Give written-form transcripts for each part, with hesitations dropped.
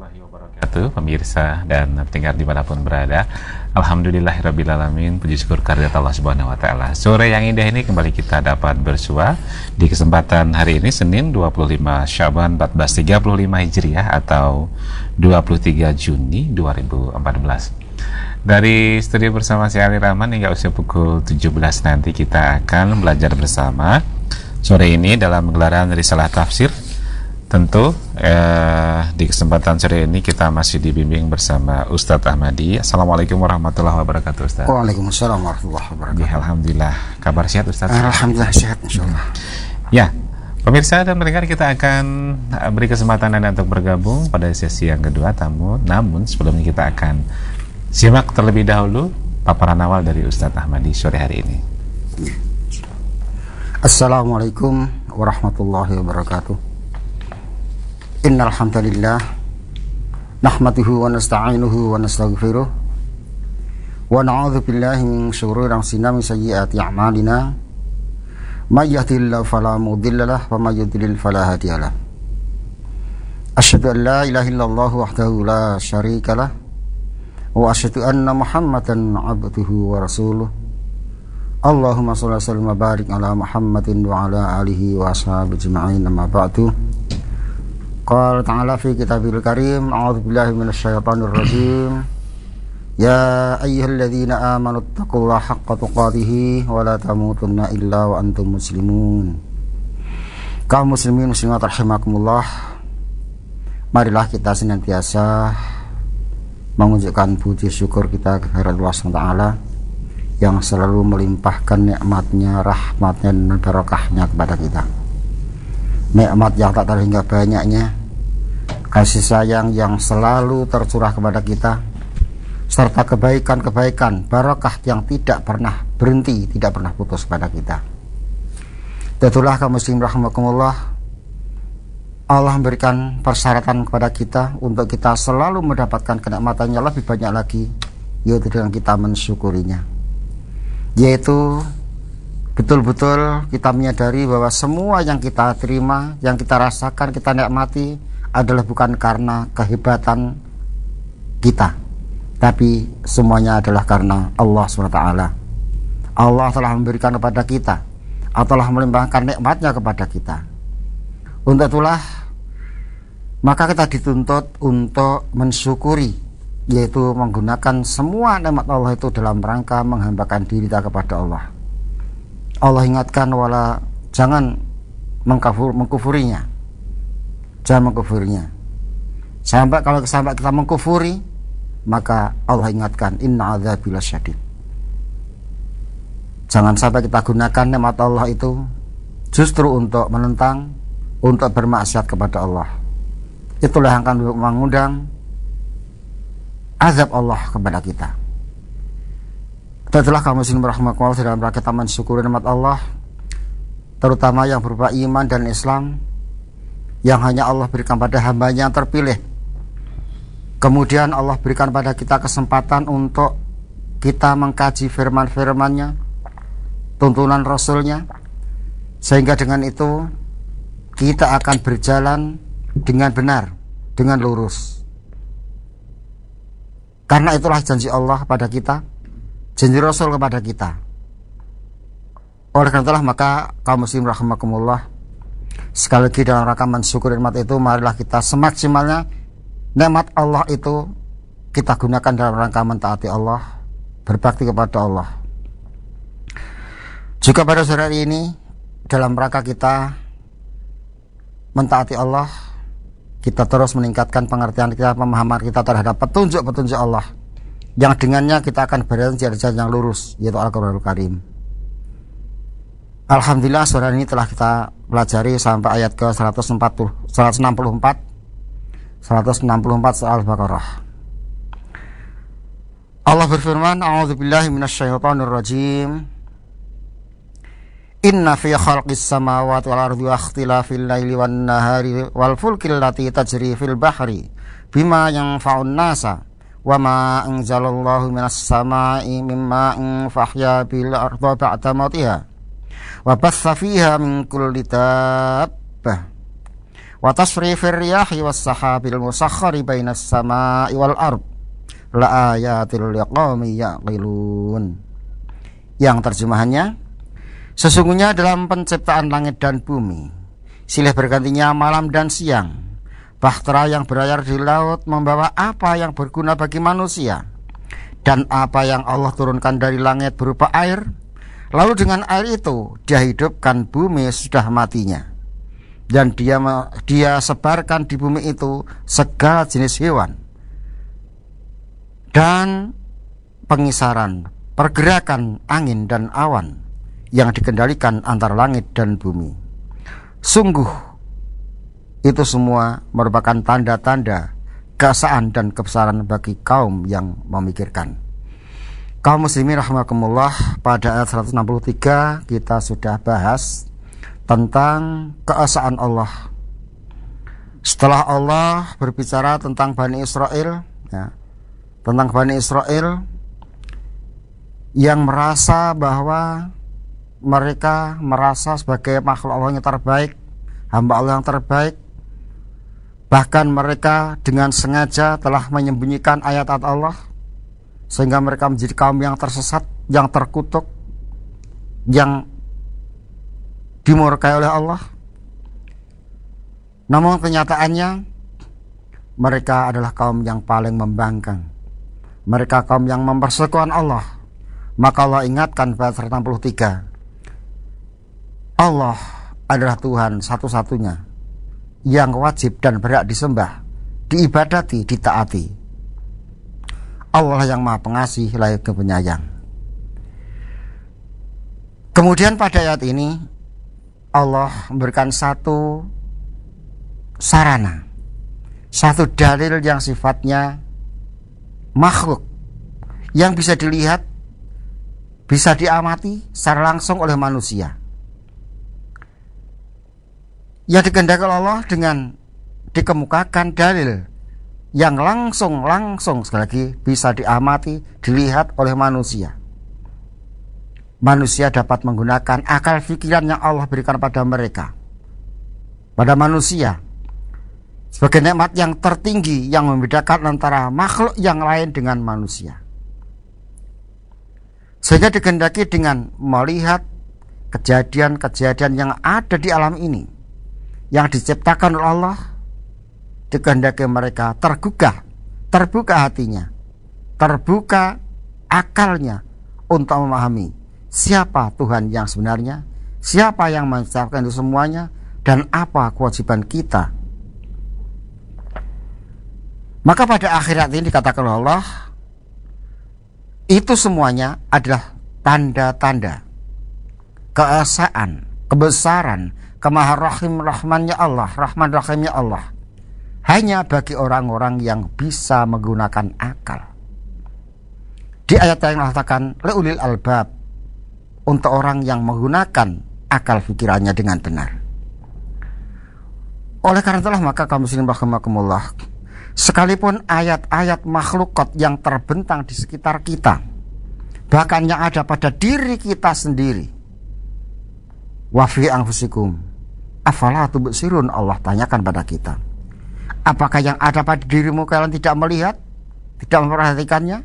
warahmatullahi wabarakatuh, pemirsa dan pendengar dimanapun berada. Alhamdulillahirrabbilalamin, puji syukur kehadirat Allah Subhanahu wa Ta'ala. Sore yang indah ini kembali kita dapat bersua di kesempatan hari ini, Senin 25 Syaban 1435 Hijriah atau 23 Juni 2014. Dari studio bersama saya Ali Rahman hingga usia pukul 17 nanti kita akan belajar bersama sore ini dalam gelaran risalah tafsir. Tentu di kesempatan sore ini kita masih dibimbing bersama Ustadz Ahmadi. Assalamualaikum warahmatullahi wabarakatuh, Ustadz. Waalaikumsalam warahmatullahi wabarakatuh. Alhamdulillah, kabar sehat, Ustadz? Alhamdulillah sehat, insyaallah. Ya, pemirsa dan pendengar, kita akan beri kesempatan Anda untuk bergabung pada sesi yang kedua tamu. Namun sebelumnya kita akan simak terlebih dahulu paparan awal dari Ustadz Ahmadi sore hari ini. Assalamualaikum warahmatullahi wabarakatuh. Innal hamdalillah nahmaduhu wa nasta'inuhu wa nastaghfiruh wa na'udzu billahi min shururi anfusina min sayyiati a'malina may yahdihillahu fala mudilla lahu wa may yudlil fala hadiya lahu. Asyhadu an la ilaha illallah wahdahu la syarika lahu wa asyhadu anna Muhammadan 'abduhu wa rasuluh. Allahumma shalli wa sallim wa barik ala Muhammadin wa ala alihi wa ashabihi ajma'in, amma ba'du. Qala ta'ala fi kitabil karim, a'udzu billahi minasyaitonir rajim. Ya ayyuhalladzina amanu taqullaha haqqa tuqatih wa la tamutunna illa wa antum muslimun. Kaum muslimin muslimat rahimakumullah, marilah kita senantiasa mengunjukkan puji syukur kita kepada Allah SWT yang selalu melimpahkan nikmatnya, rahmatnya dan barakahnya kepada kita. Nikmat yang tak terhingga banyaknya, kasih sayang yang selalu tercurah kepada kita, serta kebaikan-kebaikan, barakah yang tidak pernah berhenti, tidak pernah putus kepada kita. Itulah kaum muslim rahimakumullah, Allah memberikan persyaratan kepada kita untuk kita selalu mendapatkan kenikmatannya lebih banyak lagi, yaitu dengan kita mensyukurinya, yaitu betul-betul kita menyadari bahwa semua yang kita terima, yang kita rasakan, kita nikmati adalah bukan karena kehebatan kita, tapi semuanya adalah karena Allah SWT. Allah telah memberikan kepada kita, atau telah melimpahkan nikmatnya kepada kita. Untuk itulah maka kita dituntut untuk mensyukuri, yaitu menggunakan semua nikmat Allah itu dalam rangka menghambakan diri kita kepada Allah. Allah ingatkan jangan mengkufurinya, jangan mengkufurinya. Sampai kita mengkufuri, maka Allah ingatkan inna adzabi lasyadid. Jangan sampai kita gunakan nikmat Allah itu justru untuk menentang, untuk bermaksiat kepada Allah. Itulah yang akan mengundang azab Allah kepada kita. Itulah kaum muslimin rahimakumullah, dalam rangka kita mensyukuri nikmat Allah, terutama yang berupa iman dan Islam yang hanya Allah berikan pada hambanya yang terpilih. Kemudian Allah berikan pada kita kesempatan untuk kita mengkaji firman-firmannya, tuntunan Rasulnya, sehingga dengan itu kita akan berjalan dengan benar, dengan lurus. Karena itulah janji Allah pada kita, janji Rasul kepada kita. Oleh karena itulah maka kaum muslim rahimakumullah, sekali lagi dalam rangka mensyukuri nikmat itu, marilah kita semaksimalnya nikmat Allah itu kita gunakan dalam rangka mentaati Allah, berbakti kepada Allah. Juga pada sore hari ini, dalam rangka kita mentaati Allah, kita terus meningkatkan pengertian kita, pemahaman kita terhadap petunjuk-petunjuk Allah, yang dengannya kita akan berada di jalan yang lurus, yaitu Al-Quranul Karim. Alhamdulillah, sore ini telah kita pelajari sampai ayat ke 164 soal Al-Baqarah. Allah berfirman, a'udzubillahi minasyaitonir rajim. Inna fi khalqis samawati wal ardi wa ikhtilafil laili wan nahari wal fulki allati tajri fil bahri bima yanfa'un nasa wa ma anzalallahu minas samai mimma fahya bil ardi ba'da mautiha wa batha fiha min kulli dabbah wa tasrifir riyahi was sahabil musakhkhari bainas samai wal ard la ayatil liqaumi yaqilun. Yang terjemahannya, sesungguhnya dalam penciptaan langit dan bumi, silih bergantinya malam dan siang, bahtera yang berlayar di laut membawa apa yang berguna bagi manusia, dan apa yang Allah turunkan dari langit berupa air. Lalu dengan air itu dia hidupkan bumi sudah matinya, dan dia sebarkan di bumi itu segala jenis hewan dan pengisaran, pergerakan angin dan awan yang dikendalikan antara langit dan bumi. Sungguh itu semua merupakan tanda-tanda keesaan dan kebesaran bagi kaum yang memikirkan. Kaum muslimin rahimakumullah, pada ayat 163 kita sudah bahas tentang keesaan Allah. Setelah Allah berbicara tentang Bani Israel, ya, tentang Bani Israel yang merasa bahwa mereka merasa sebagai makhluk Allah yang terbaik, hamba Allah yang terbaik. Bahkan mereka dengan sengaja telah menyembunyikan ayat-ayat Allah, sehingga mereka menjadi kaum yang tersesat, yang terkutuk, yang dimurkai oleh Allah. Namun kenyataannya mereka adalah kaum yang paling membangkang. Mereka kaum yang mempersekutukan Allah. Maka Allah ingatkan pada 163, Allah adalah Tuhan satu-satunya yang wajib dan berhak disembah, diibadati, ditaati. Allah yang Maha Pengasih lagi penyayang. Kemudian pada ayat ini Allah memberikan satu sarana, satu dalil yang sifatnya makhluk, yang bisa dilihat, bisa diamati secara langsung oleh manusia, yang dikehendaki Allah dengan dikemukakan dalil yang langsung sekali lagi bisa diamati, dilihat oleh manusia. Manusia dapat menggunakan akal pikiran yang Allah berikan pada mereka, pada manusia, sebagai nikmat yang tertinggi yang membedakan antara makhluk yang lain dengan manusia. Sehingga dikehendaki dengan melihat kejadian-kejadian yang ada di alam ini, yang diciptakan oleh Allah, dikehendaki mereka terbuka hatinya, terbuka akalnya untuk memahami siapa Tuhan yang sebenarnya, siapa yang menciptakan itu semuanya, dan apa kewajiban kita. Maka pada akhirat ini dikatakan oleh Allah, itu semuanya adalah tanda-tanda keesaan, kebesaran, kemaharahim-rahmannya Allah, rahman-rahimnya Allah, hanya bagi orang-orang yang bisa menggunakan akal. Di ayat yang mengatakan leulil albab, untuk orang yang menggunakan akal pikirannya dengan benar. Oleh karena itulah maka kaum muslimin rahimakumullah, sekalipun ayat-ayat makhlukat yang terbentang di sekitar kita, bahkan yang ada pada diri kita sendiri, wa fi anfusikum afala tubsirun, Allah tanyakan pada kita, apakah yang ada pada dirimu kalian tidak melihat, tidak memperhatikannya?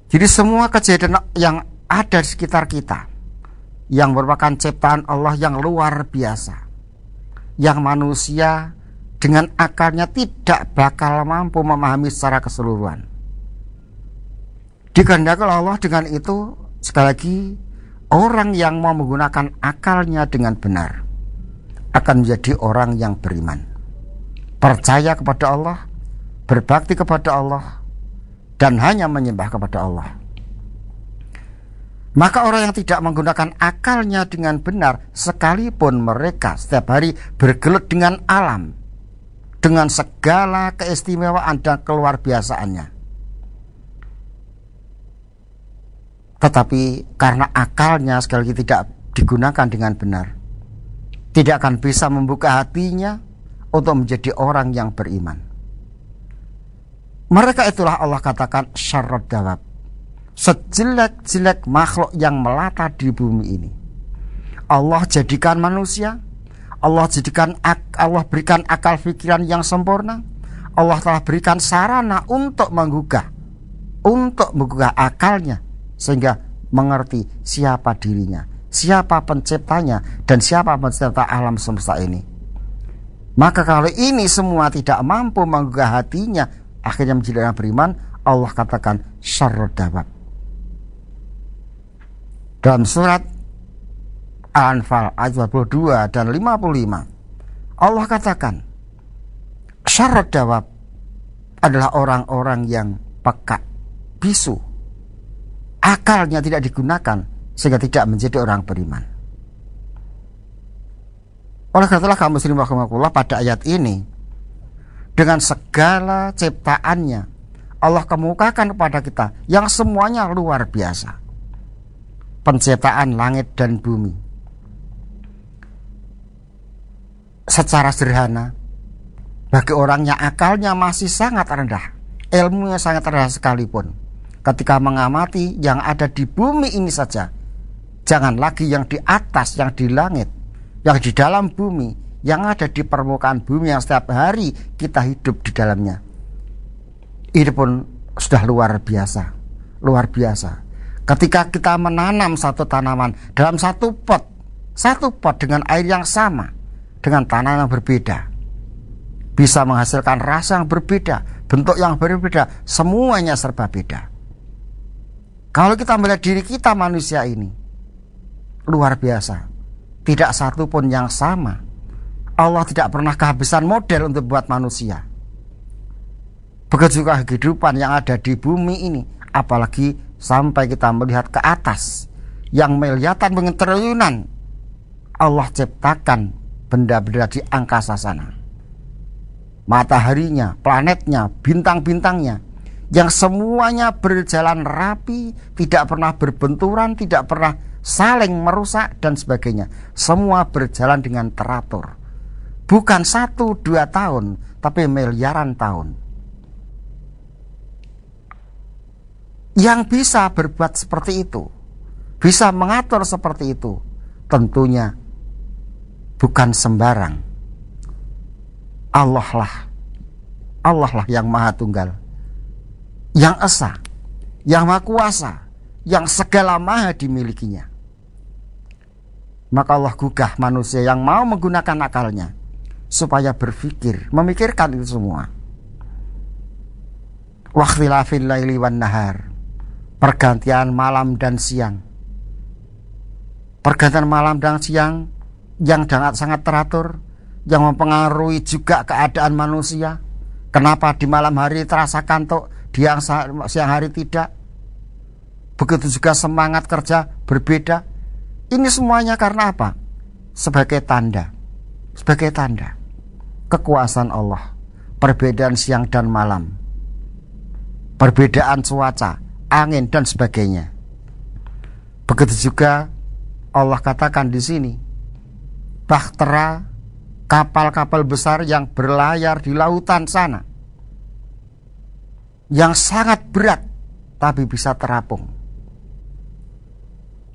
Jadi semua kejadian yang ada di sekitar kita, yang merupakan ciptaan Allah yang luar biasa, yang manusia dengan akalnya tidak bakal mampu memahami secara keseluruhan, dikehendaki Allah. Dengan itu sekali lagi, orang yang mau menggunakan akalnya dengan benar akan menjadi orang yang beriman, percaya kepada Allah, berbakti kepada Allah, dan hanya menyembah kepada Allah. Maka orang yang tidak menggunakan akalnya dengan benar, sekalipun mereka setiap hari bergelut dengan alam, dengan segala keistimewaan dan keluar biasaannya, tetapi karena akalnya sekali lagi tidak digunakan dengan benar, tidak akan bisa membuka hatinya untuk menjadi orang yang beriman. Mereka itulah Allah katakan syarrad dawab, sejelek-jelek makhluk yang melata di bumi ini. Allah jadikan manusia, Allah berikan akal pikiran yang sempurna. Allah telah berikan sarana untuk menggugah akalnya, sehingga mengerti siapa dirinya, siapa penciptanya, dan siapa pencipta alam semesta ini. Maka kalau ini semua tidak mampu menggugah hatinya, akhirnya menjadi orang beriman, Allah katakan syarrud dawab. Dalam surat Al-Anfal ayat 22 dan 55, Allah katakan syarrud dawab adalah orang-orang yang peka, bisu, akalnya tidak digunakan sehingga tidak menjadi orang beriman. Oleh karena itulah kaum muslimin rahimakumullah, pada ayat ini dengan segala ciptaannya Allah kemukakan kepada kita yang semuanya luar biasa. Penciptaan langit dan bumi secara sederhana bagi orang yang akalnya masih sangat rendah, ilmunya sangat rendah sekalipun, ketika mengamati yang ada di bumi ini saja, jangan lagi yang di atas, yang di langit, yang di dalam bumi, yang ada di permukaan bumi yang setiap hari kita hidup di dalamnya. Ini pun sudah luar biasa, luar biasa. Ketika kita menanam satu tanaman dalam satu pot dengan air yang sama, dengan tanah yang berbeda, bisa menghasilkan rasa yang berbeda, bentuk yang berbeda, semuanya serba beda. Kalau kita melihat diri kita manusia ini, luar biasa, tidak satu pun yang sama. Allah tidak pernah kehabisan model untuk buat manusia. Begitu juga kehidupan yang ada di bumi ini, apalagi sampai kita melihat ke atas yang miliaran dengan triliunan, Allah ciptakan benda-benda di angkasa sana, mataharinya, planetnya, bintang-bintangnya, yang semuanya berjalan rapi, tidak pernah berbenturan, tidak pernah saling merusak dan sebagainya. Semua berjalan dengan teratur, bukan 1-2 tahun, tapi miliaran tahun. Yang bisa berbuat seperti itu, bisa mengatur seperti itu, tentunya bukan sembarang. Allah lah yang Maha Tunggal, yang esa, yang Maha Kuasa, yang segala maha dimilikinya. Maka Allah gugah manusia yang mau menggunakan akalnya supaya berpikir, memikirkan itu semua. Wakhtilafil laili wan nahar, pergantian malam dan siang. Pergantian malam dan siang yang sangat teratur, yang mempengaruhi juga keadaan manusia. Kenapa di malam hari terasa kantuk, di siang hari tidak? Begitu juga semangat kerja berbeda. Ini semuanya karena apa? Sebagai tanda kekuasaan Allah. Perbedaan siang dan malam, perbedaan cuaca, angin dan sebagainya. Begitu juga Allah katakan di sini, bahtera, kapal-kapal besar yang berlayar di lautan sana, yang sangat berat tapi bisa terapung,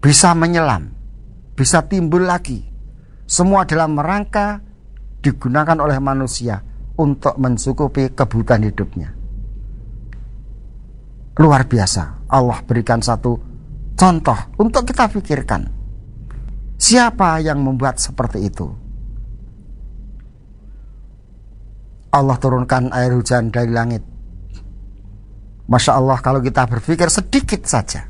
bisa menyelam, bisa timbul lagi. Semua dalam rangka digunakan oleh manusia untuk mencukupi kebutuhan hidupnya. Luar biasa. Allah berikan satu contoh untuk kita pikirkan. Siapa yang membuat seperti itu? Allah turunkan air hujan dari langit. Masya Allah, kalau kita berpikir sedikit saja,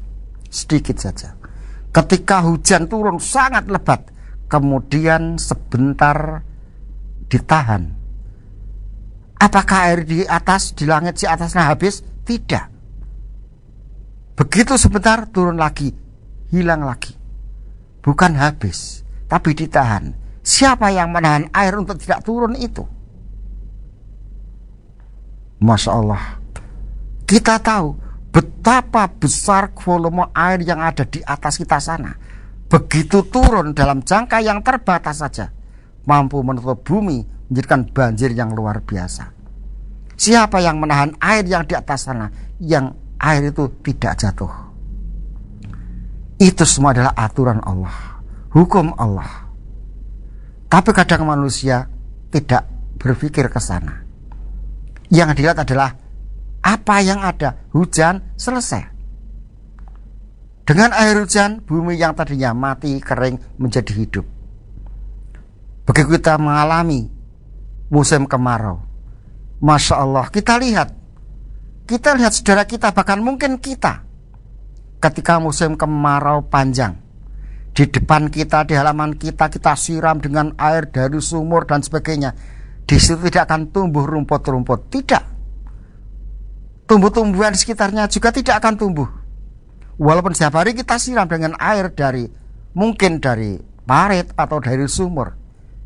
ketika hujan turun sangat lebat, kemudian sebentar ditahan, apakah air di atas, di langit di atasnya habis? Tidak. Begitu sebentar turun lagi, hilang lagi. Bukan habis, tapi ditahan. Siapa yang menahan air untuk tidak turun itu? Masya Allah. Kita tahu betapa besar volume air yang ada di atas kita sana. Begitu turun dalam jangka yang terbatas saja, mampu menutup bumi, menjadikan banjir yang luar biasa. Siapa yang menahan air yang di atas sana, yang air itu tidak jatuh? Itu semua adalah aturan Allah, hukum Allah. Tapi kadang manusia tidak berpikir ke sana. Yang dilihat adalah apa yang ada, hujan selesai. Dengan air hujan, bumi yang tadinya mati, kering, menjadi hidup. Begitu kita mengalami musim kemarau, Masya Allah, kita lihat saudara kita, bahkan mungkin kita, ketika musim kemarau panjang, di depan kita, di halaman kita, kita siram dengan air dari sumur dan sebagainya. Di situ tidak akan tumbuh rumput-rumput, tidak. Tumbuh-tumbuhan di sekitarnya juga tidak akan tumbuh. Walaupun setiap hari kita siram dengan air mungkin dari parit atau dari sumur.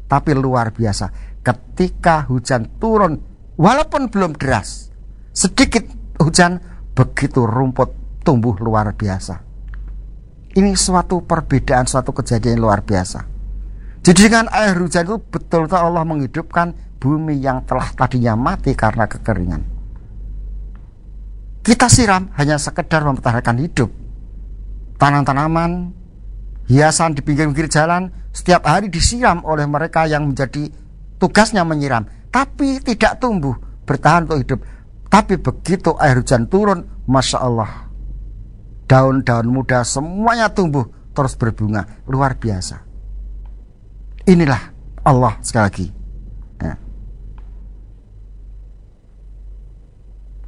Tapi luar biasa, ketika hujan turun, walaupun belum deras, sedikit hujan, begitu rumput tumbuh luar biasa. Ini suatu perbedaan, suatu kejadian luar biasa. Jadi dengan air hujan itu betul-betul Allah menghidupkan bumi yang telah tadinya mati karena kekeringan. Kita siram hanya sekedar mempertahankan hidup. Tanaman-tanaman, hiasan di pinggir-pinggir jalan setiap hari disiram oleh mereka yang menjadi tugasnya menyiram, tapi tidak tumbuh, bertahan untuk hidup. Tapi begitu air hujan turun, Masya Allah, daun-daun muda semuanya tumbuh terus berbunga, luar biasa. Inilah Allah sekali lagi. Ya.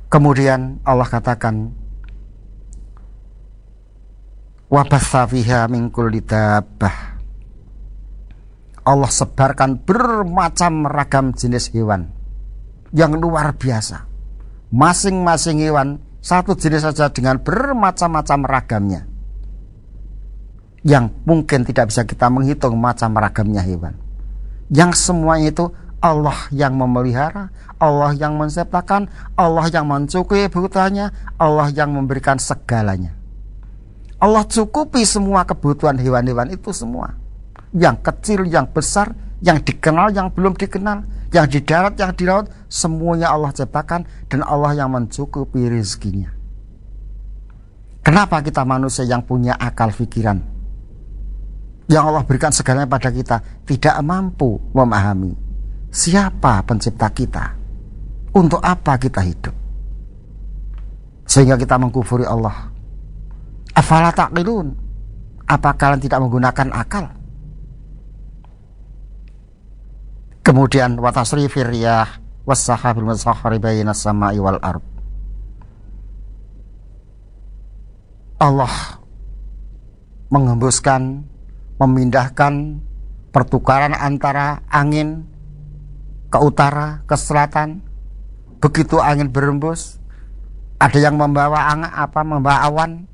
Kemudian Allah katakan, wa batha fiha min kulli dabbah. Allah sebarkan bermacam ragam jenis hewan yang luar biasa. Masing-masing hewan satu jenis saja dengan bermacam-macam ragamnya, yang mungkin tidak bisa kita menghitung macam ragamnya hewan. Yang semuanya itu Allah yang memelihara, Allah yang menciptakan, Allah yang mencukupi kebutuhannya, Allah yang memberikan segalanya. Allah cukupi semua kebutuhan hewan-hewan itu semua, yang kecil, yang besar, yang dikenal, yang belum dikenal, yang di darat, yang di laut, semuanya Allah ciptakan, dan Allah yang mencukupi rezekinya. Kenapa kita manusia yang punya akal pikiran, yang Allah berikan segalanya pada kita, tidak mampu memahami siapa pencipta kita, untuk apa kita hidup, sehingga kita mengkufuri Allah? Afala taqilun? Apa kalian tidak menggunakan akal? Kemudian wa tasrifir riyah was-sahabil musakhkhari bainas sama'i wal ard. Allah menghembuskan, memindahkan pertukaran antara angin ke utara, ke selatan. Begitu angin berembus, ada yang membawa awan,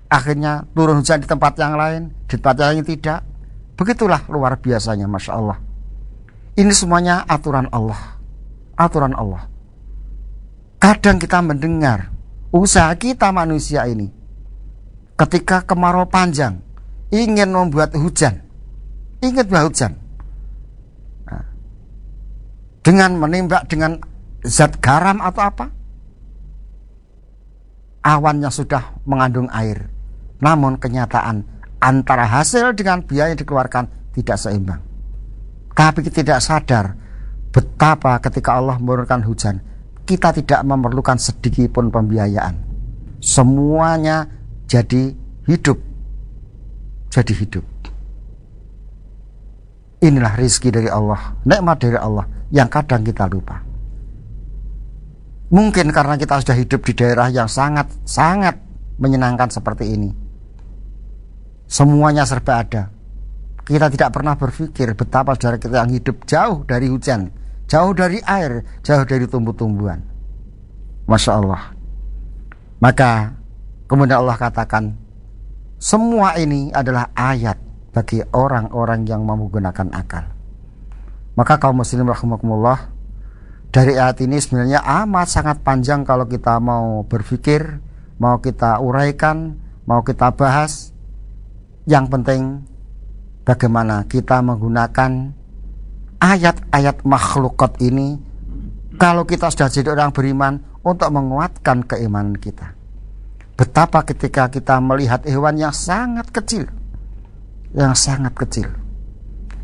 akhirnya turun hujan di tempat yang lain, di tempat yang lain tidak. Begitulah luar biasanya, Masya Allah. Ini semuanya aturan Allah. Aturan Allah. Kadang kita mendengar usaha kita manusia ini, ketika kemarau panjang, ingin membuat hujan, nah, dengan menembak dengan zat garam atau apa, awannya sudah mengandung air. Namun kenyataan antara hasil dengan biaya yang dikeluarkan tidak seimbang. Tapi kita tidak sadar betapa ketika Allah menurunkan hujan, kita tidak memerlukan sedikit pun pembiayaan. Semuanya jadi hidup. Inilah rezeki dari Allah, nikmat dari Allah yang kadang kita lupa. Mungkin karena kita sudah hidup di daerah yang sangat menyenangkan seperti ini, semuanya serba ada. Kita tidak pernah berpikir betapa saudara kita yang hidup jauh dari hujan, jauh dari air, jauh dari tumbuh-tumbuhan. Masya Allah. Maka kemudian Allah katakan, semua ini adalah ayat bagi orang-orang yang menggunakan akal. Maka kaum muslimin rahimakumullah, dari ayat ini sebenarnya amat sangat panjang kalau kita mau berpikir, mau kita uraikan, mau kita bahas. Yang penting bagaimana kita menggunakan ayat-ayat makhlukat ini, kalau kita sudah jadi orang beriman, untuk menguatkan keimanan kita. Betapa ketika kita melihat hewan yang sangat kecil,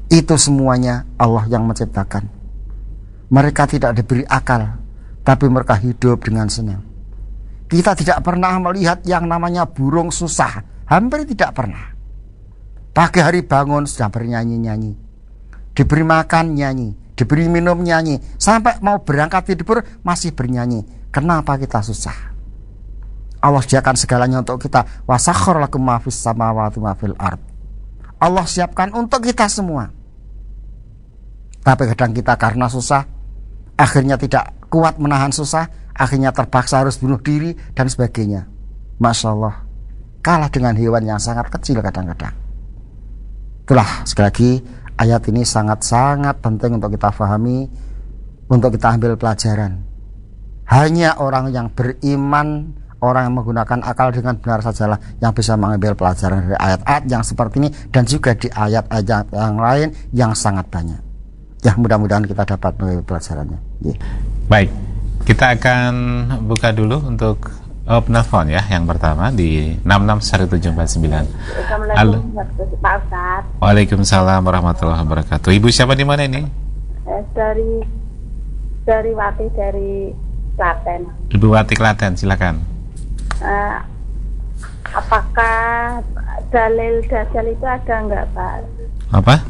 Itu semuanya Allah yang menciptakan. Mereka tidak diberi akal, tapi mereka hidup dengan senang. Kita tidak pernah melihat yang namanya burung susah, hampir tidak pernah. Pagi hari bangun sudah bernyanyi-nyanyi, diberi makan nyanyi, diberi minum nyanyi, sampai mau berangkat tidur masih bernyanyi. Kenapa kita susah? Allah sediakan segalanya untuk kita. Wasakhkhara lakum ma fis samawati wa fil ard. Allah siapkan untuk kita semua. Tapi kadang kita karena susah, akhirnya tidak kuat menahan susah, akhirnya terpaksa harus bunuh diri dan sebagainya. Masya Allah, kalah dengan hewan yang sangat kecil kadang-kadang. Itulah sekali lagi ayat ini sangat-sangat penting untuk kita pahami, untuk kita ambil pelajaran. Hanya orang yang beriman, orang yang menggunakan akal dengan benar sajalah yang bisa mengambil pelajaran dari ayat-ayat yang seperti ini, dan juga di ayat-ayat yang lain yang sangat banyak. Ya, mudah-mudahan kita dapat mengambil pelajarannya. Yeah. Baik, kita akan buka dulu untuk penelpon ya. Yang pertama di 661749. Halo. Pak Ustadz. Waalaikumsalam warahmatullahi wabarakatuh. Ibu siapa di mana ini? Dari Wati dari Klaten. Ibu Wati Klaten, silakan. Apakah dalil dajjal itu ada enggak, Pak? Apa?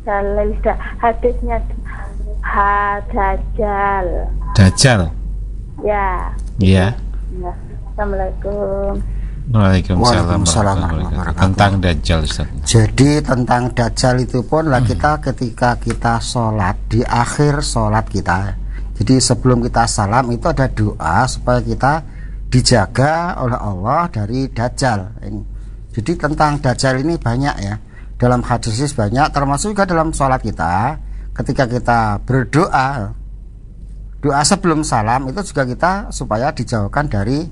Dalil hadisnya dajjal. Dajjal. Ya. Iya. Ya. Assalamualaikum. Waalaikumsalam warahmatullahi wabarakatuh. Tentang Dajjal, Ustaz. Jadi tentang Dajjal itu pun lah kita ketika kita sholat, di akhir sholat kita, jadi sebelum kita salam itu ada doa supaya kita dijaga oleh Allah dari Dajjal ini. Jadi tentang Dajjal ini banyak ya, dalam hadis banyak, termasuk juga dalam sholat kita. Ketika kita berdoa, doa sebelum salam itu juga kita supaya dijauhkan dari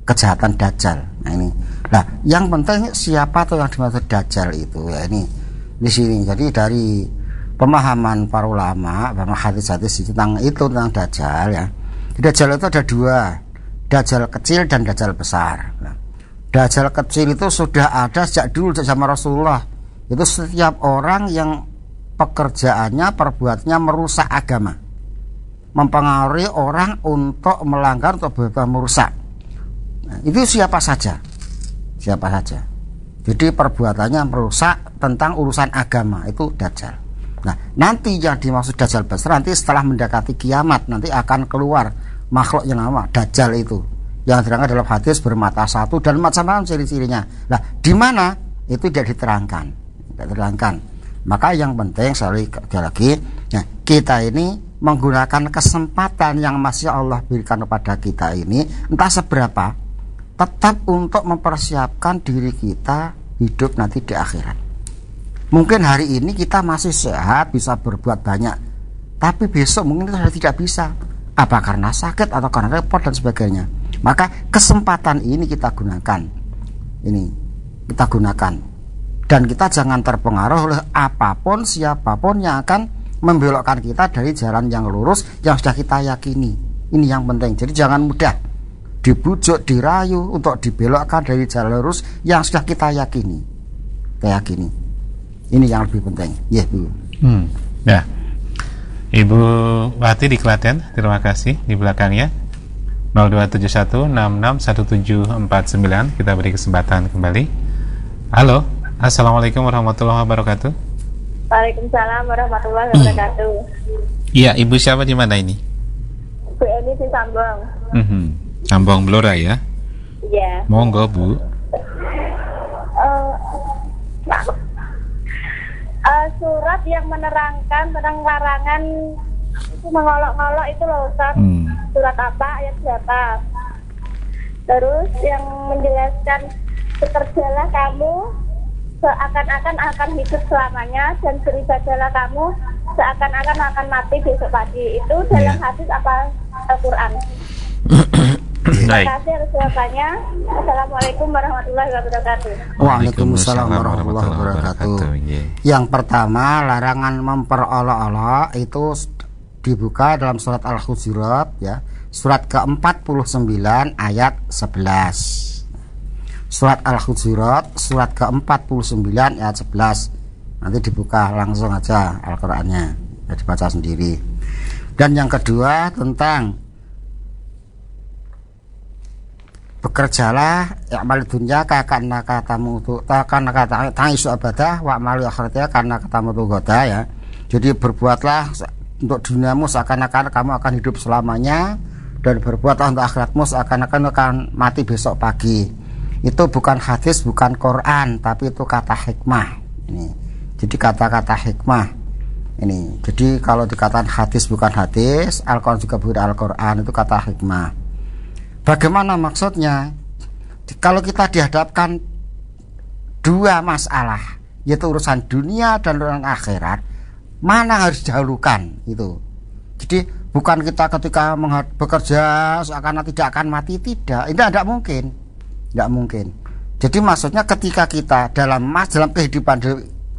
kejahatan Dajjal. Nah ini. Nah, yang penting siapa tuh yang dimaksud Dajjal itu ya, ini di sini. Jadi dari pemahaman para ulama, hadis-hadis tentang Dajjal ya. Dajjal itu ada dua, Dajjal kecil dan Dajjal besar. Nah, Dajjal kecil itu sudah ada sejak dulu, sejak zaman Rasulullah. Itu setiap orang yang pekerjaannya, perbuatannya merusak agama, mempengaruhi orang untuk melanggar, untuk merusak. Nah, itu siapa saja. Jadi perbuatannya merusak tentang urusan agama, itu Dajjal. Nah, nanti yang dimaksud Dajjal besar nanti setelah mendekati kiamat, nanti akan keluar makhluk yang nama Dajjal itu, yang terangkan dalam hadis bermata satu dan macam-macam ciri-cirinya. Nah, di mana itu tidak diterangkan. Maka yang penting sekali lagi, nah, kita ini menggunakan kesempatan yang masih Allah berikan kepada kita ini, entah seberapa, tetap untuk mempersiapkan diri kita hidup nanti di akhirat. Mungkin hari ini kita masih sehat, bisa berbuat banyak, tapi besok mungkin kita sudah tidak bisa, apa karena sakit atau karena repot dan sebagainya. Maka kesempatan ini kita gunakan, dan kita jangan terpengaruh oleh apapun, siapapun yang akan membelokkan kita dari jalan yang lurus yang sudah kita yakini. Ini yang penting. Jadi jangan mudah dibujuk, dirayu untuk dibelokkan dari jalan lurus yang sudah kita yakini. Ini yang lebih penting. Ya, Bu. Ya. Ibu Wati di Klaten, terima kasih di belakangnya. 0271661749, kita beri kesempatan kembali. Halo, assalamualaikum warahmatullahi wabarakatuh. Waalaikumsalam warahmatullahi wabarakatuh. Iya, ibu siapa di mana ini? Bu Eni di Sambong. Sambong Blora ya? Iya. Monggo, Bu. Surat yang menerangkan tentang larangan itu mengolok-olok itu loh, Ustaz. Surat apa, ayat berapa? Terus yang menjelaskan bekerjalah kamu seakan-akan akan hidup selamanya dan beribadahlah kamu seakan-akan akan mati besok pagi. Itu dalam hadis apa Al-Quran? Terima kasih atas jawabannya. Assalamualaikum warahmatullahi wabarakatuh. Waalaikumsalam warahmatullahi wabarakatuh. Yang pertama, larangan memperolok-olok itu dibuka dalam surat Al-Hujurat ya, surat ke-49 ayat 11. Surat Al-Hujurat surat ke-49 ayat 11. Nanti dibuka langsung aja Al-Qur'annya, ya, dibaca sendiri. Dan yang kedua tentang bekerjalah ya'mal dunya karena katamu tu karena kata tangisu abadah wa malu akhiratnya karena katamu tu goda, ya. Jadi berbuatlah untuk duniamu seakan-akan kamu akan hidup selamanya, dan berbuatlah untuk akhiratmu seakan-akan akan mati besok pagi. Itu bukan hadis, bukan Quran, tapi itu kata hikmah. Ini. Jadi kata-kata hikmah. Ini. Jadi kalau dikatakan hadis bukan hadis, Al-Quran juga bukan Al-Quran, itu kata hikmah. Bagaimana maksudnya? Kalau kita dihadapkan dua masalah, yaitu urusan dunia dan urusan akhirat, mana harus didahulukan itu. Jadi bukan kita ketika bekerja seakan tidak akan mati, tidak. Ini tidak mungkin. Tidak mungkin. Jadi maksudnya ketika kita dalam kehidupan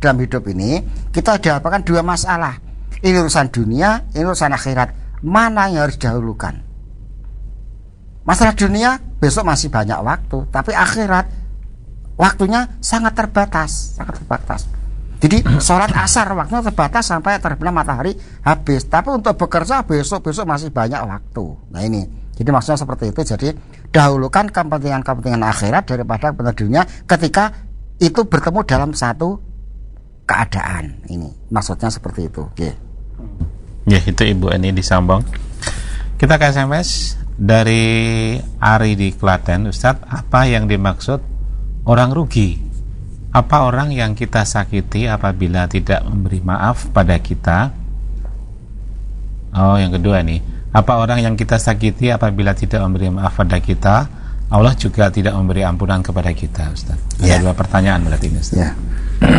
dalam hidup ini, kita dihadapkan dua masalah. Ini urusan dunia, ini urusan akhirat. Mana yang harus didahulukan? Masalah dunia besok masih banyak waktu, tapi akhirat waktunya sangat terbatas, sangat terbatas. Jadi sholat asar waktunya terbatas sampai terbenam matahari habis. Tapi untuk bekerja besok masih banyak waktu. Nah ini, jadi maksudnya seperti itu. Jadi dahulukan kepentingan akhirat daripada kepentingan dunia ketika itu bertemu dalam satu keadaan. Ini maksudnya seperti itu. Oke. Ya, itu Ibu Eni di Sambong. Kita ke SMS dari Ari di Klaten. Ustadz, apa yang dimaksud orang rugi? Apa orang yang kita sakiti apabila tidak memberi maaf pada kita? Oh, yang kedua nih. Apa orang yang kita sakiti apabila tidak memberi maaf pada kita, Allah juga tidak memberi ampunan kepada kita, Ustaz? Ada dua pertanyaan berarti ini, Ustaz. Ya.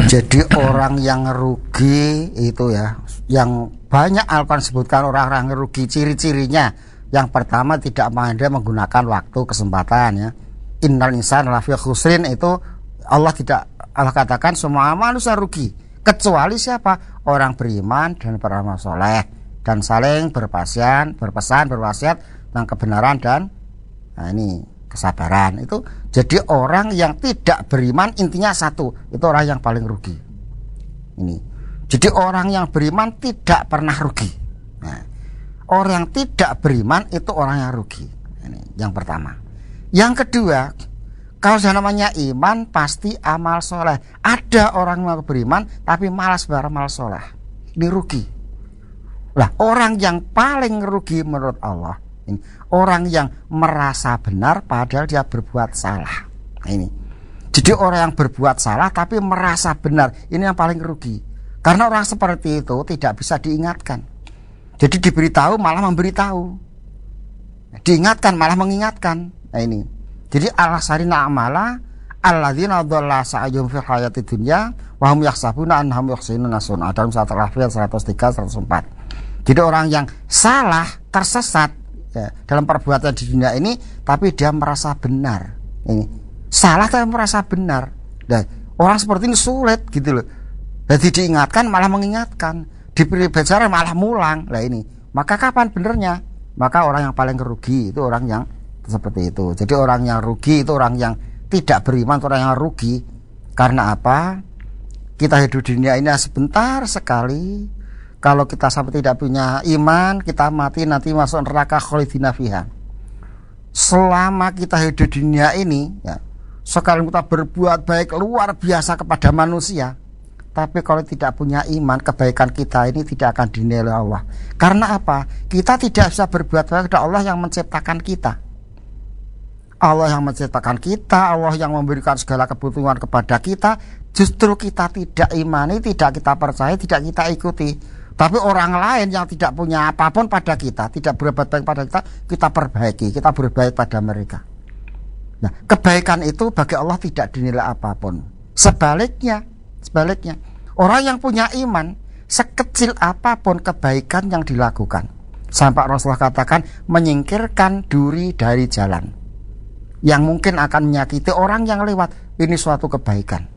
Jadi orang yang rugi itu, ya, yang banyak Al-Quran sebutkan orang-orang rugi, ciri-cirinya. Yang pertama, tidak pandai menggunakan waktu, kesempatan, ya. Innal insana lafi khusrin, itu Allah katakan semua manusia rugi, kecuali siapa? Orang beriman dan beramal soleh dan saling berpesan berwasiat tentang kebenaran dan ini kesabaran. Itu jadi orang yang tidak beriman intinya satu, itu orang yang paling rugi. Ini jadi orang yang beriman tidak pernah rugi. Nah, orang yang tidak beriman itu orang yang rugi. Ini yang pertama. Yang kedua, kalau sudah namanya iman pasti amal soleh. Ada orang yang beriman tapi malas beramal soleh, ini rugi. Lah, orang yang paling rugi menurut Allah ini orang yang merasa benar padahal dia berbuat salah. Nah, ini. Jadi orang yang berbuat salah tapi merasa benar, ini yang paling rugi. Karena orang seperti itu tidak bisa diingatkan. Jadi diberitahu malah memberitahu, diingatkan malah mengingatkan. Nah ini. Jadi al-sarina amala alladzina dhalla sa'yuhum fil hayatid dunya wa hum yahsabuna annahum yuhsinuna sun'a, dalam surat Al-Kahfi 103 104. Jadi orang yang salah, tersesat, ya, dalam perbuatan di dunia ini tapi dia merasa benar. Ini salah tapi merasa benar. Nah, orang seperti ini sulit gitu loh. Jadi diingatkan malah mengingatkan, diberi bicara malah mulang. Lah ini. Maka kapan benernya? Maka orang yang paling rugi itu orang yang seperti itu. Jadi orang yang rugi itu orang yang tidak beriman, itu orang yang rugi. Karena apa? Kita hidup di dunia ini sebentar sekali. Kalau kita sampai tidak punya iman, kita mati nanti masuk neraka khalidina fiha. Selama kita hidup di dunia ini, ya, sekalipun kita berbuat baik luar biasa kepada manusia, tapi kalau tidak punya iman, kebaikan kita ini tidak akan dinilai oleh Allah. Karena apa? Kita tidak bisa berbuat baik kepada Allah yang menciptakan kita. Allah yang menciptakan kita, Allah yang memberikan segala kebutuhan kepada kita, justru kita tidak imani, tidak kita percaya, tidak kita ikuti. Tapi orang lain yang tidak punya apapun pada kita, tidak berbuat baik pada kita, kita perbaiki, kita berbaik pada mereka. Nah, kebaikan itu bagi Allah tidak dinilai apapun. Sebaliknya, orang yang punya iman, sekecil apapun kebaikan yang dilakukan, sampai Rasulullah katakan menyingkirkan duri dari jalan yang mungkin akan menyakiti orang yang lewat, ini suatu kebaikan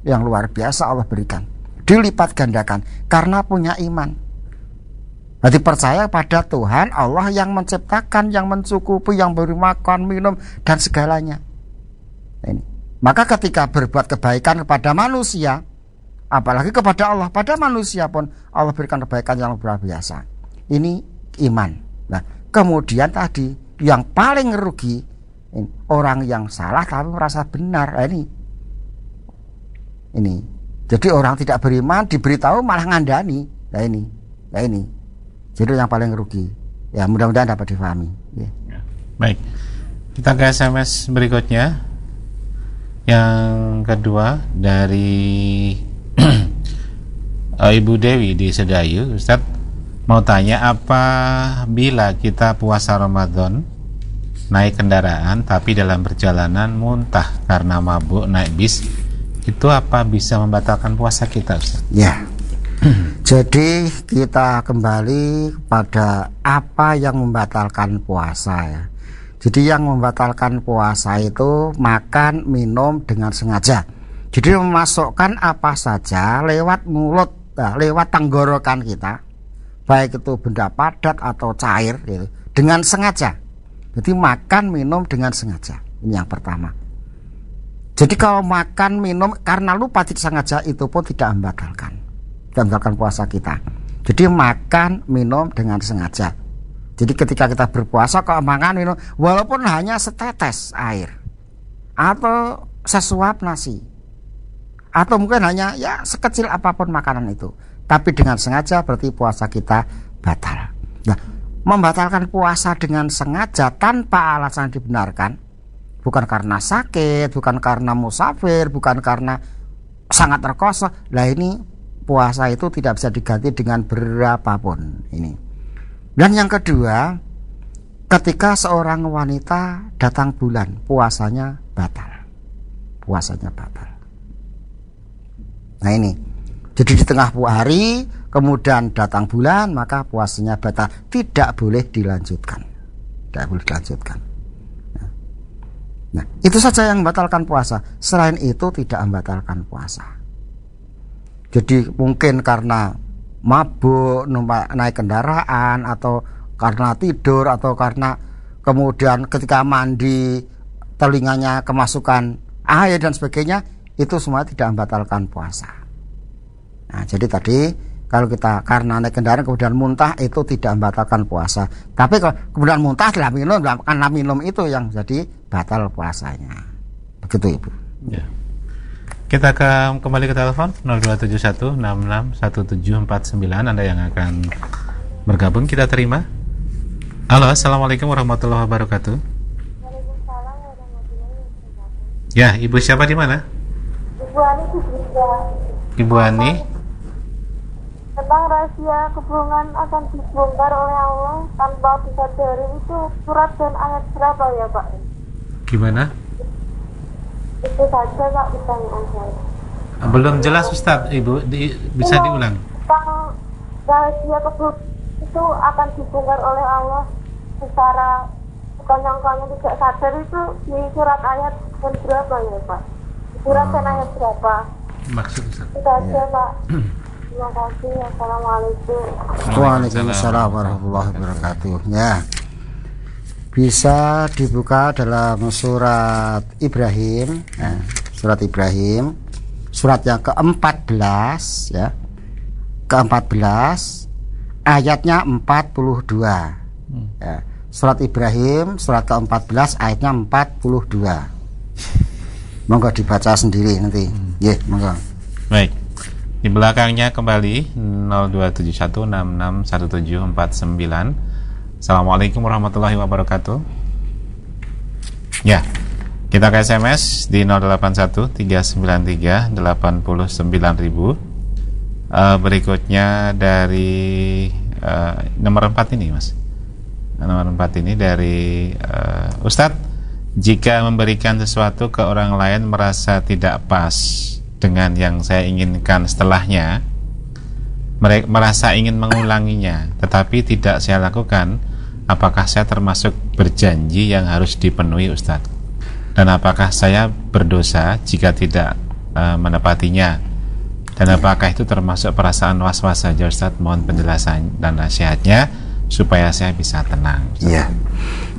yang luar biasa Allah berikan, dilipat gandakan karena punya iman. Jadi percaya pada Tuhan Allah yang menciptakan, yang mencukupi, yang beri makan, minum dan segalanya. Ini. Maka ketika berbuat kebaikan kepada manusia, apalagi kepada Allah. Pada manusia pun Allah berikan kebaikan yang luar biasa. Ini iman. Nah, kemudian tadi yang paling rugi orang yang salah tapi merasa benar. Nah, ini. Jadi orang tidak beriman diberitahu malah ngandani. Nah ini. Jadi yang paling rugi. Ya, mudah-mudahan dapat difahami. Ya. Baik. Kita ke SMS berikutnya. Yang kedua dari Ibu Dewi di Sedayu. Ustaz mau tanya, apabila kita puasa Ramadan naik kendaraan tapi dalam perjalanan muntah karena mabuk naik bis, itu apa bisa membatalkan puasa kita, Ustaz? Ya. Jadi kita kembali pada apa yang membatalkan puasa ya. Jadi yang membatalkan puasa itu makan, minum dengan sengaja. Jadi memasukkan apa saja lewat mulut, lewat tenggorokan kita, baik itu benda padat atau cair gitu, dengan sengaja. Jadi makan, minum dengan sengaja. Ini yang pertama. Jadi kalau makan, minum karena lupa tidak sengaja, itu pun tidak membatalkan puasa kita. Jadi makan, minum dengan sengaja. Jadi ketika kita berpuasa, kalau makan, minum, walaupun hanya setetes air atau sesuap nasi, atau mungkin hanya ya sekecil apapun makanan itu, tapi dengan sengaja, berarti puasa kita batal. Nah, membatalkan puasa dengan sengaja tanpa alasan dibenarkan, bukan karena sakit, bukan karena musafir, bukan karena sangat terkosong. Nah, ini puasa itu tidak bisa diganti dengan berapapun ini. Dan yang kedua, ketika seorang wanita datang bulan, puasanya batal. Nah ini, jadi di tengah hari kemudian datang bulan, maka puasanya batal, tidak boleh dilanjutkan. Nah, itu saja yang membatalkan puasa. Selain itu tidak membatalkan puasa. Jadi mungkin karena mabuk, naik kendaraan, atau karena tidur, atau karena kemudian ketika mandi telinganya kemasukan air dan sebagainya, itu semua tidak membatalkan puasa. Nah, jadi tadi kalau kita karena naik kendaraan kemudian muntah, itu tidak membatalkan puasa. Tapi kalau kemudian muntah karena minum itu yang jadi batal puasanya. Begitu, Ibu. Ya. Kita kembali ke telepon 0271661749. Anda yang akan bergabung kita terima. Halo, assalamualaikum warahmatullahi wabarakatuh. Waalaikumsalam warahmatullahi wabarakatuh. Ya, Ibu siapa di mana? Ibu Ani di Bunda. Ibu Ani. Tentang rahasia kebohongan akan dibongkar oleh Allah tanpa disadari, itu surat dan ayat berapa ya, Pak? Gimana? Itu saja, Pak, pertanyaan saya. Belum jelas, Ustaz. Ibu bisa diulang. Tentang rahasia kebohongan itu akan dibongkar oleh Allah secara sekonyong-konyong tidak sadar, itu di surat ayat dan berapa ya, Pak? Surat dan ayat berapa? Maksud, Ustaz? Itu saja, Pak. Terima kasih. Assalamualaikum. Waalaikumsalam warahmatullahi wabarakatuh. Ya, bisa dibuka dalam surat Ibrahim, surat Ibrahim, surat yang ke-14 ya, ke-14 ayatnya 42 ya. Surat Ibrahim surat ke-14 ayatnya 42. Monggo dibaca sendiri nanti. Ya, monggo. Baik. Di belakangnya kembali 0271661749. Assalamualaikum warahmatullahi wabarakatuh. Ya, kita ke SMS di 08139389.000. Berikutnya dari nomor 4 ini, Mas. Nomor 4 ini dari Ustadz, jika memberikan sesuatu ke orang lain merasa tidak pas dengan yang saya inginkan setelahnya, mereka merasa ingin mengulanginya tetapi tidak saya lakukan, apakah saya termasuk berjanji yang harus dipenuhi, Ustadz? Dan apakah saya berdosa jika tidak menepatinya? Dan apakah itu termasuk perasaan was-was saja, Ustadz? Mohon penjelasan dan nasihatnya supaya saya bisa tenang, Ustadz. Iya.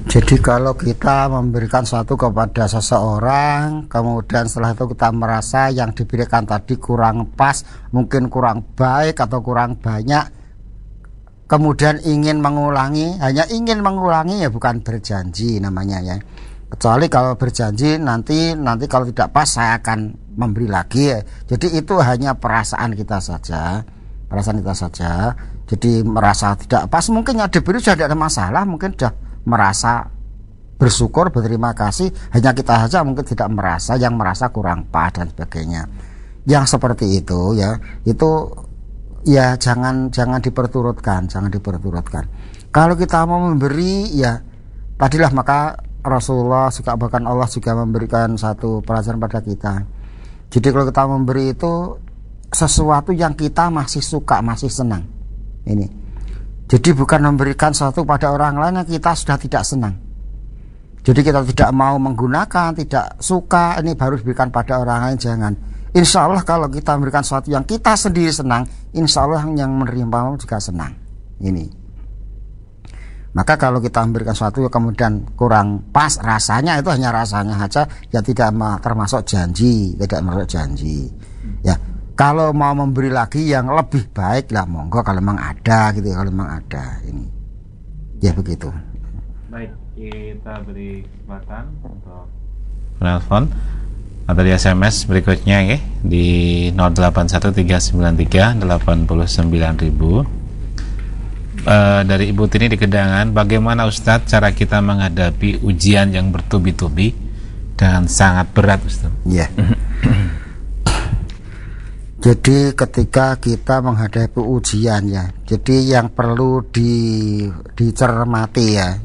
Jadi kalau kita memberikan sesuatu kepada seseorang, kemudian setelah itu kita merasa yang diberikan tadi kurang pas, mungkin kurang baik atau kurang banyak, kemudian ingin mengulangi, hanya ingin mengulangi, ya bukan berjanji namanya ya. Kecuali kalau berjanji nanti kalau tidak pas saya akan memberi lagi ya. Jadi itu hanya perasaan kita saja, Jadi merasa tidak pas, mungkin yang diberi sudah tidak ada masalah, mungkin sudah merasa bersyukur, berterima kasih, hanya kita saja mungkin tidak merasa, yang merasa kurang pas dan sebagainya. Yang seperti itu ya, itu ya jangan diperturutkan. Kalau kita mau memberi ya tadilah, maka Rasulullah juga, bahkan Allah juga memberikan satu pelajaran pada kita. Jadi kalau kita memberi itu sesuatu yang kita masih suka, masih senang. Ini. Jadi bukan memberikan sesuatu pada orang lain yang kita sudah tidak senang. Jadi kita tidak mau menggunakan, tidak suka, ini baru diberikan pada orang lain, jangan. Insya Allah kalau kita memberikan sesuatu yang kita sendiri senang, insya Allah yang menerima juga senang. Ini. Maka kalau kita memberikan sesuatu kemudian kurang pas rasanya, itu hanya rasanya saja, ya tidak termasuk janji, Ya. Kalau mau memberi lagi yang lebih baik lah, monggo kalau memang ada gitu ya, kalau memang ada ini. Ya begitu. Baik, kita beri kesempatan untuk penelpon atau di SMS berikutnya ya di 081393 89.000. Dari Ibu Tini di Kedangan, bagaimana Ustadz cara kita menghadapi ujian yang bertubi-tubi dan sangat berat, Ustadz? Iya. Jadi ketika kita menghadapi ujian ya, jadi yang perlu dicermati ya,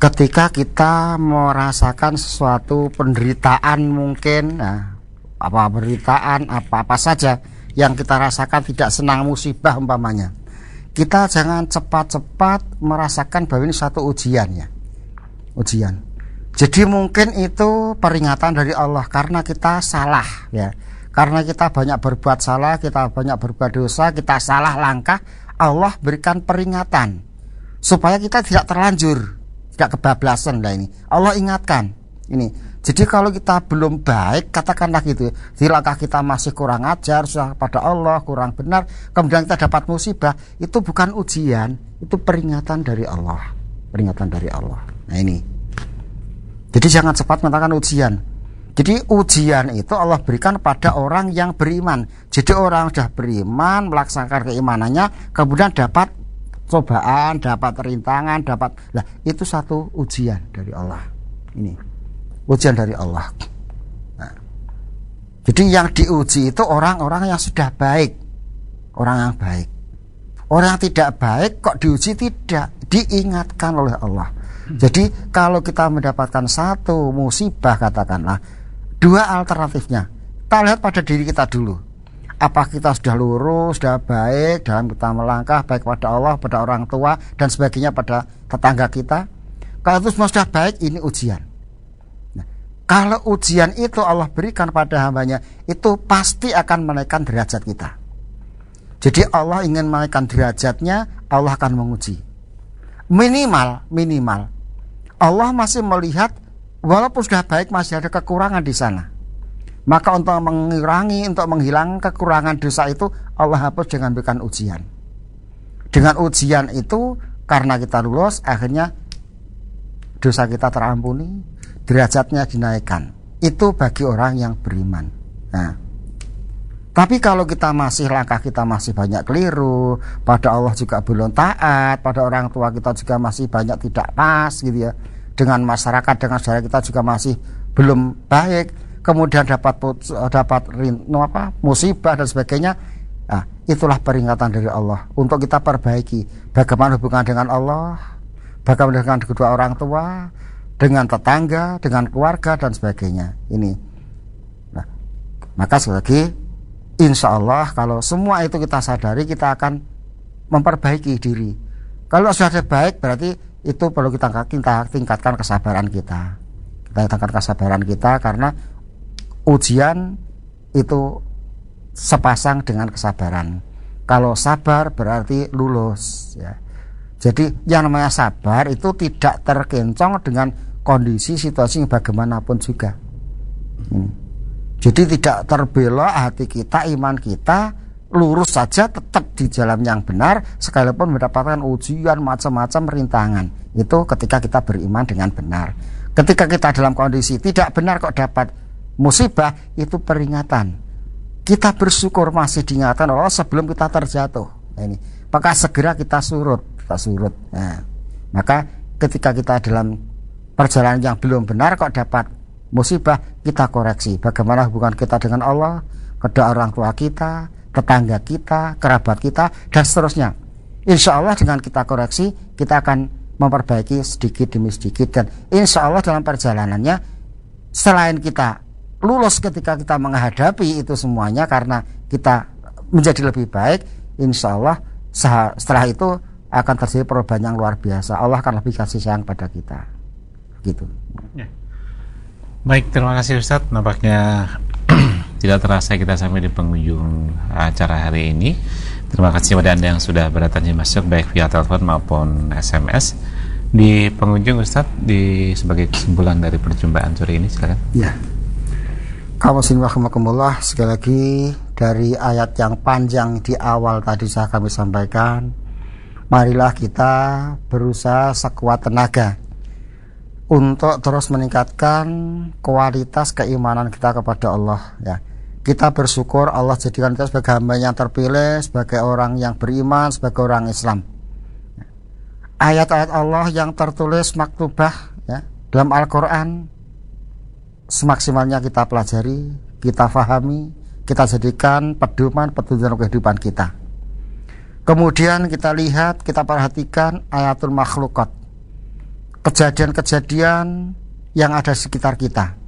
ketika kita merasakan sesuatu penderitaan mungkin, apa saja yang kita rasakan, tidak senang, musibah umpamanya, kita jangan cepat-cepat merasakan bahwa ini suatu ujian ya, ujian. Jadi mungkin itu peringatan dari Allah karena kita salah ya. Karena kita banyak berbuat salah, kita banyak berbuat dosa, kita salah langkah, Allah berikan peringatan supaya kita tidak terlanjur, tidak kebablasan lah ini. Allah ingatkan ini. Jadi kalau kita belum baik, katakanlah gitu, di langkah kita masih kurang ajar, sudah pada Allah, kurang benar, kemudian kita dapat musibah, itu bukan ujian, itu peringatan dari Allah, peringatan dari Allah. Nah ini. Jadi jangan cepat mengatakan ujian. Jadi ujian itu Allah berikan pada orang yang beriman. Jadi orang sudah beriman, melaksanakan keimanannya, kemudian dapat cobaan, dapat rintangan, itu satu ujian dari Allah. Ini ujian dari Allah. Nah, jadi yang diuji itu orang-orang yang sudah baik, orang yang baik. Orang yang tidak baik kok diuji, tidak, diingatkan oleh Allah. Jadi kalau kita mendapatkan satu musibah, katakanlah, dua alternatifnya, kita lihat pada diri kita dulu. Apa kita sudah lurus, sudah baik dalam kita melangkah, baik pada Allah, pada orang tua, dan sebagainya, pada tetangga kita. Kalau itu semua sudah baik, ini ujian. Nah, kalau ujian itu Allah berikan pada hambanya, itu pasti akan menaikkan derajat kita. Jadi Allah ingin menaikkan derajatnya, Allah akan menguji. Minimal Allah masih melihat, walaupun sudah baik masih ada kekurangan di sana. Maka untuk mengurangi, untuk menghilangkan kekurangan dosa itu, Allah hapus dengan berikan ujian. Dengan ujian itu, karena kita lulus, akhirnya dosa kita terampuni, derajatnya dinaikkan. Itu bagi orang yang beriman. Nah, tapi kalau kita masih, langkah kita masih banyak keliru, pada Allah juga belum taat, pada orang tua kita juga masih banyak tidak pas gitu ya, dengan masyarakat, dengan saudara kita juga masih belum baik, kemudian dapat musibah dan sebagainya. Nah, itulah peringatan dari Allah untuk kita perbaiki bagaimana hubungan dengan Allah, bagaimana dengan kedua orang tua, dengan tetangga, dengan keluarga dan sebagainya. Ini. Nah, maka sekali lagi, insya Allah kalau semua itu kita sadari, kita akan memperbaiki diri. Kalau sudah baik, berarti itu perlu kita tingkatkan kesabaran kita. Kita tingkatkan kesabaran kita, karena ujian itu sepasang dengan kesabaran. Kalau sabar berarti lulus ya. Jadi yang namanya sabar itu tidak terkencang dengan kondisi situasi bagaimanapun juga. Jadi tidak terbelok hati kita, iman kita lurus saja tetap di jalan yang benar sekalipun mendapatkan ujian macam-macam rintangan. Itu ketika kita beriman dengan benar. Ketika kita dalam kondisi tidak benar kok dapat musibah, itu peringatan. Kita bersyukur masih diingatkan Allah sebelum kita terjatuh. Nah, ini. Maka segera kita surut. Nah, maka ketika kita dalam perjalanan yang belum benar kok dapat musibah, kita koreksi. Bagaimana hubungan kita dengan Allah, kedua orang tua kita, tetangga kita, kerabat kita, dan seterusnya. Insya Allah dengan kita koreksi, kita akan memperbaiki sedikit demi sedikit. Dan insya Allah dalam perjalanannya, selain kita lulus ketika kita menghadapi itu semuanya karena kita menjadi lebih baik, insya Allah setelah itu akan terjadi perubahan yang luar biasa. Allah akan lebih kasih sayang pada kita. Gitu. Ya. Baik, terima kasih Ustadz. Nampaknya tidak terasa kita sampai di penghujung acara hari ini. Terima kasih kepada Anda yang sudah berdatang masuk baik via telepon maupun SMS. Di penghujung Ustadz, sebagai kesimpulan dari perjumpaan sore ini, silakan. Ya. Kaum muslimin rahimakumullah, sekali lagi dari ayat yang panjang di awal tadi kami sampaikan, marilah kita berusaha sekuat tenaga untuk terus meningkatkan kualitas keimanan kita kepada Allah. Ya, kita bersyukur Allah jadikan kita sebagai hamba yang terpilih, sebagai orang yang beriman, sebagai orang Islam. Ayat-ayat Allah yang tertulis maktubah ya, dalam Al-Quran semaksimalnya kita pelajari, kita fahami, kita jadikan pedoman dalam kehidupan kita. Kemudian kita lihat, kita perhatikan ayatul makhlukat, kejadian-kejadian yang ada di sekitar kita,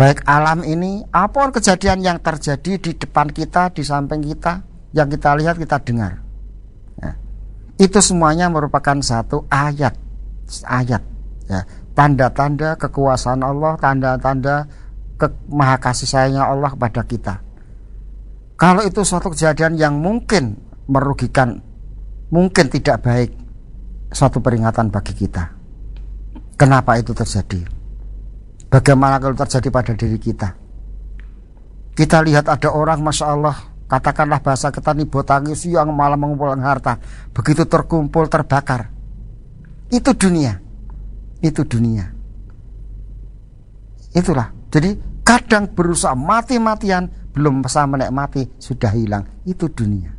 baik alam ini, apapun kejadian yang terjadi di depan kita, di samping kita, yang kita lihat, kita dengar ya. Itu semuanya merupakan satu ayat ya, tanda-tanda kekuasaan Allah, tanda-tanda maha kasih sayangnya Allah kepada kita. Kalau itu suatu kejadian yang mungkin merugikan, mungkin tidak baik, suatu peringatan bagi kita. Kenapa itu terjadi? Bagaimana kalau terjadi pada diri kita? Kita lihat ada orang, Masya Allah, katakanlah bahasa kita nih, botangi siang malam mengumpulkan harta, begitu terkumpul terbakar. Itu dunia. Itulah. Jadi kadang berusaha mati-matian, belum bisa menikmati, sudah hilang. Itu dunia.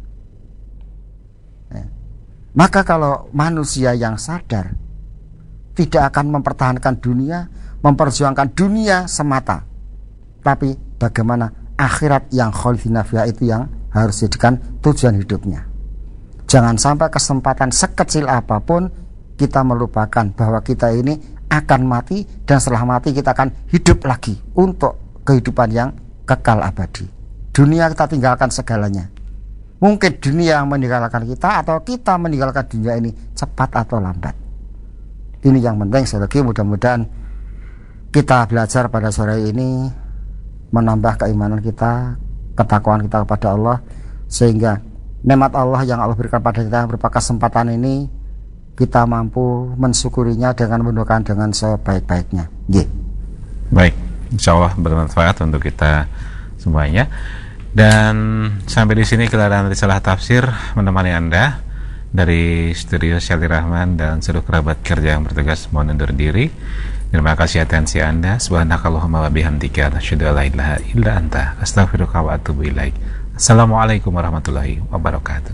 Maka kalau manusia yang sadar tidak akan mempertahankan dunia, memperjuangkan dunia semata, tapi bagaimana akhirat yang khalidina fiha itu yang harus jadikan tujuan hidupnya. Jangan sampai kesempatan sekecil apapun kita melupakan bahwa kita ini akan mati, dan setelah mati kita akan hidup lagi untuk kehidupan yang kekal abadi. Dunia kita tinggalkan segalanya. Mungkin dunia yang meninggalkan kita, atau kita meninggalkan dunia ini cepat atau lambat. Ini yang penting. Sekali lagi mudah-mudahan kita belajar pada sore ini menambah keimanan kita, ketakwaan kita kepada Allah, sehingga nikmat Allah yang Allah berikan pada kita berupa kesempatan ini kita mampu mensyukurinya dengan menggunakan dengan sebaik-baiknya. Baik, insya Allah bermanfaat untuk kita semuanya. Dan sampai di sini keadaan risalah tafsir menemani Anda dari studio Syarif Rahman dan seluruh kerabat kerja yang bertugas mohon undur diri. Terima kasih atensi Anda. Subhanakallahumma wa bihamdika asyhadu an la ilaha illa anta astaghfiruka wa atubu ilaik. Assalamualaikum warahmatullahi wabarakatuh.